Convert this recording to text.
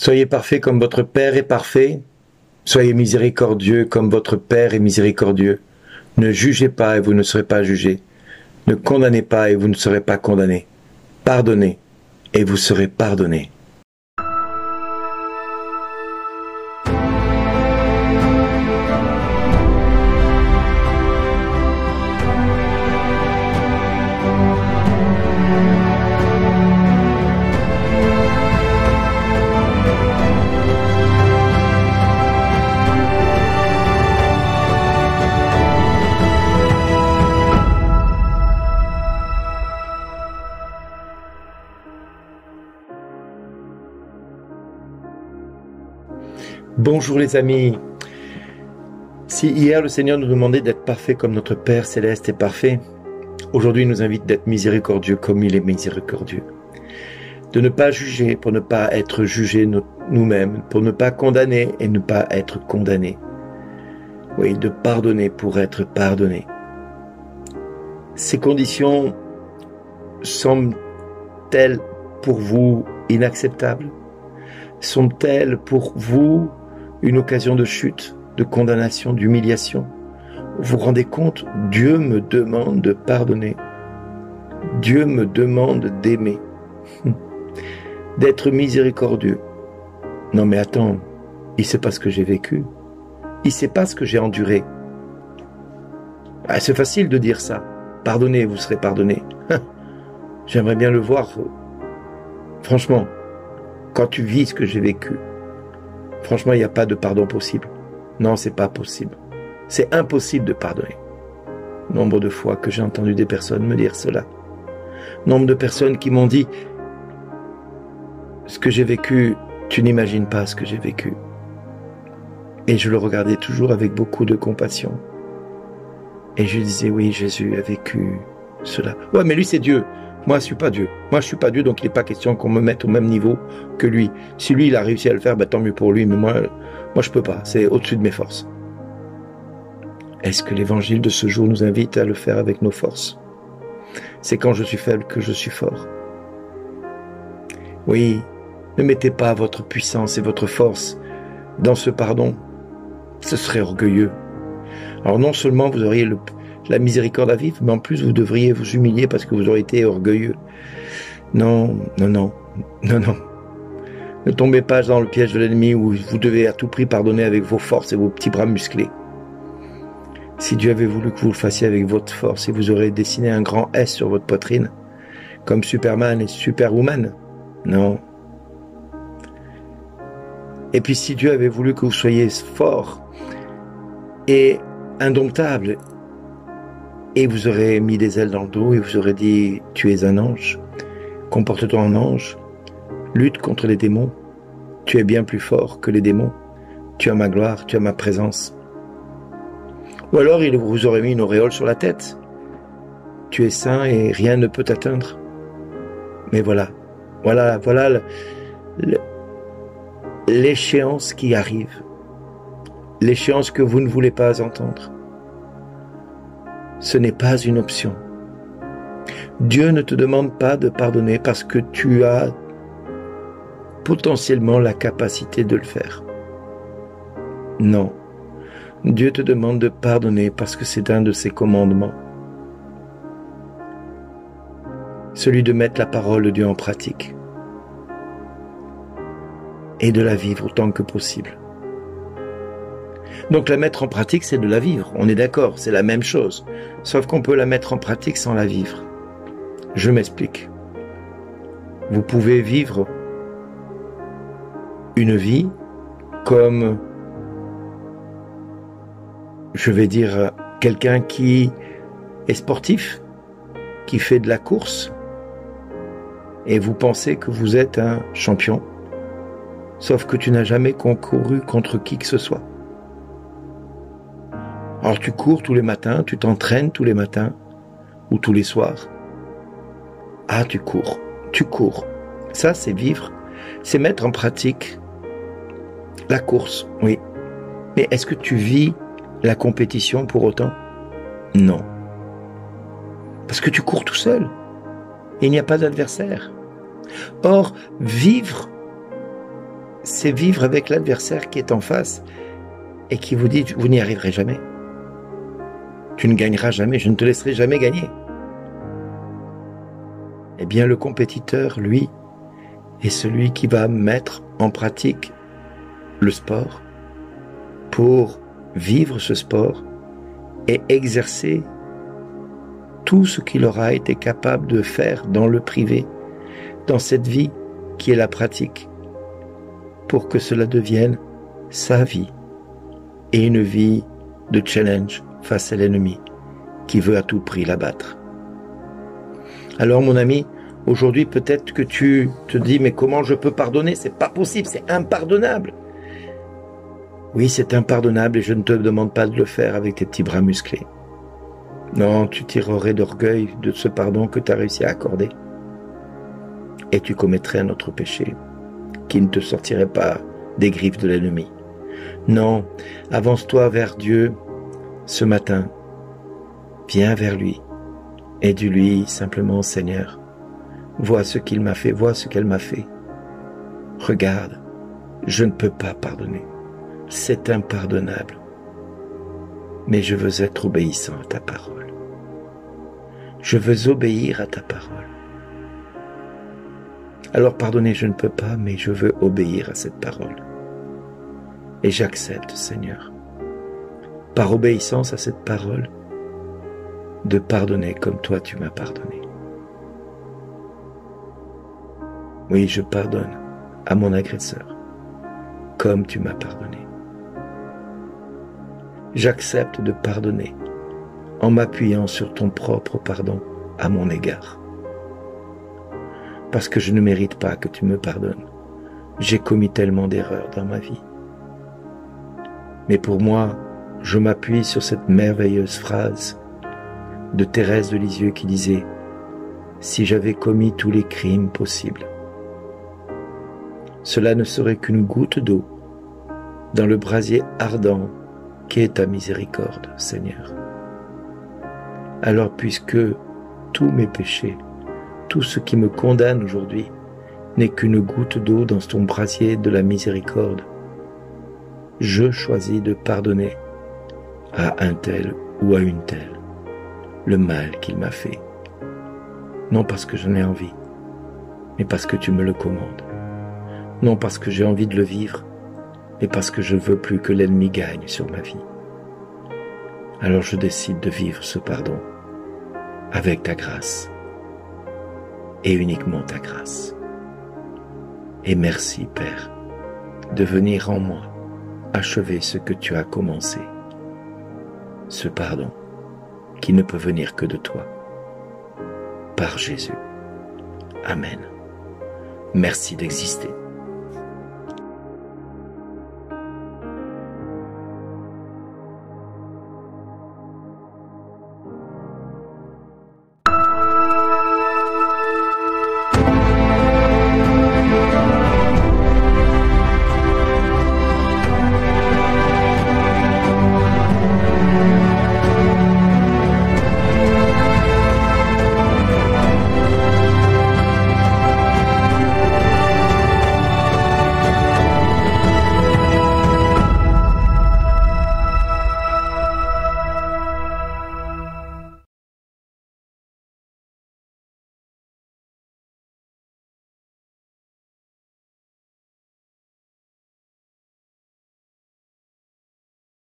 Soyez parfaits comme votre Père est parfait. Soyez miséricordieux comme votre Père est miséricordieux. Ne jugez pas et vous ne serez pas jugés. Ne condamnez pas et vous ne serez pas condamnés. Pardonnez et vous serez pardonnés. Bonjour les amis. Si hier le Seigneur nous demandait d'être parfait comme notre Père Céleste est parfait, aujourd'hui il nous invite d'être miséricordieux comme il est miséricordieux. De ne pas juger pour ne pas être jugés nous-mêmes, pour ne pas condamner et ne pas être condamnés. Oui, de pardonner pour être pardonné. Ces conditions semblent-elles pour vous inacceptables? Sont-elles pour vous une occasion de chute, de condamnation, d'humiliation? Vous vous rendez compte? Dieu me demande de pardonner. Dieu me demande d'aimer. D'être miséricordieux. Non mais attends, il ne sait pas ce que j'ai vécu. Il ne sait pas ce que j'ai enduré. Ah, c'est facile de dire ça. Pardonnez, vous serez pardonné. J'aimerais bien le voir. Franchement, quand tu vis ce que j'ai vécu, franchement, il n'y a pas de pardon possible. Non, c'est pas possible. C'est impossible de pardonner. Nombre de fois que j'ai entendu des personnes me dire cela. Nombre de personnes qui m'ont dit « Ce que j'ai vécu, tu n'imagines pas ce que j'ai vécu. » Et je le regardais toujours avec beaucoup de compassion. Et je disais « Oui, Jésus a vécu cela. » Ouais, mais lui, c'est Dieu. Moi, je suis pas Dieu. Moi, je suis pas Dieu, donc il n'est pas question qu'on me mette au même niveau que lui. Si lui, il a réussi à le faire, ben, tant mieux pour lui, mais moi, je peux pas. C'est au-dessus de mes forces. Est-ce que l'évangile de ce jour nous invite à le faire avec nos forces? C'est quand je suis faible que je suis fort. Oui, ne mettez pas votre puissance et votre force dans ce pardon. Ce serait orgueilleux. Alors non seulement vous auriez la miséricorde à vivre, mais en plus vous devriez vous humilier parce que vous aurez été orgueilleux. Non, non, non, non, non. Ne tombez pas dans le piège de l'ennemi où vous devez à tout prix pardonner avec vos forces et vos petits bras musclés. Si Dieu avait voulu que vous le fassiez avec votre force, et vous aurez dessiné un grand S sur votre poitrine, comme Superman et Superwoman. Non. Et puis si Dieu avait voulu que vous soyez fort et indomptable, et vous aurez mis des ailes dans le dos et vous aurez dit « Tu es un ange, comporte-toi en ange, lutte contre les démons, tu es bien plus fort que les démons, tu as ma gloire, tu as ma présence. » Ou alors il vous aurait mis une auréole sur la tête. Tu es saint et rien ne peut t'atteindre. Mais voilà l'échéance qui arrive, l'échéance que vous ne voulez pas entendre. Ce n'est pas une option. Dieu ne te demande pas de pardonner parce que tu as potentiellement la capacité de le faire. Non. Dieu te demande de pardonner parce que c'est un de ses commandements. Celui de mettre la parole de Dieu en pratique. Et de la vivre autant que possible. Donc la mettre en pratique, c'est de la vivre. On est d'accord, c'est la même chose. Sauf qu'on peut la mettre en pratique sans la vivre. Je m'explique. Vous pouvez vivre une vie comme, je vais dire, quelqu'un qui est sportif, qui fait de la course, et vous pensez que vous êtes un champion, sauf que tu n'as jamais concouru contre qui que ce soit. Alors tu cours tous les matins, tu t'entraînes tous les matins ou tous les soirs. Ah, tu cours. Ça, c'est vivre, c'est mettre en pratique la course, oui. Mais est-ce que tu vis la compétition pour autant? Non. Parce que tu cours tout seul. Et il n'y a pas d'adversaire. Or, vivre c'est vivre avec l'adversaire qui est en face et qui vous dit, vous n'y arriverez jamais. Tu ne gagneras jamais, je ne te laisserai jamais gagner. Eh bien, le compétiteur, lui, est celui qui va mettre en pratique le sport pour vivre ce sport et exercer tout ce qu'il aura été capable de faire dans le privé, dans cette vie qui est la pratique, pour que cela devienne sa vie et une vie de challenge face à l'ennemi qui veut à tout prix l'abattre. Alors mon ami, aujourd'hui peut-être que tu te dis mais comment je peux pardonner? C'est pas possible, c'est impardonnable. Oui, c'est impardonnable et je ne te demande pas de le faire avec tes petits bras musclés. Non, tu tirerais d'orgueil de ce pardon que tu as réussi à accorder. Et tu commettrais un autre péché qui ne te sortirait pas des griffes de l'ennemi. Non, avance-toi vers Dieu ce matin. Viens vers lui et dis-lui simplement, Seigneur, vois ce qu'il m'a fait, vois ce qu'elle m'a fait. Regarde, je ne peux pas pardonner. C'est impardonnable. Mais je veux être obéissant à ta parole. Je veux obéir à ta parole. Alors pardonner, je ne peux pas, mais je veux obéir à cette parole. Et j'accepte, Seigneur, par obéissance à cette parole, de pardonner comme toi tu m'as pardonné. Oui, je pardonne à mon agresseur, comme tu m'as pardonné. J'accepte de pardonner en m'appuyant sur ton propre pardon à mon égard. Parce que je ne mérite pas que tu me pardonnes. J'ai commis tellement d'erreurs dans ma vie. Mais pour moi, je m'appuie sur cette merveilleuse phrase de Thérèse de Lisieux qui disait « Si j'avais commis tous les crimes possibles, cela ne serait qu'une goutte d'eau dans le brasier ardent qu'est ta miséricorde, Seigneur. Alors puisque tous mes péchés, tout ce qui me condamne aujourd'hui, n'est qu'une goutte d'eau dans ton brasier de la miséricorde, je choisis de pardonner à un tel ou à une telle le mal qu'il m'a fait. Non parce que j'en ai envie, mais parce que tu me le commandes. Non parce que j'ai envie de le vivre, mais parce que je ne veux plus que l'ennemi gagne sur ma vie. Alors je décide de vivre ce pardon avec ta grâce et uniquement ta grâce. Et merci, Père, de venir en moi achever ce que tu as commencé, ce pardon qui ne peut venir que de toi, par Jésus. Amen. Merci d'exister.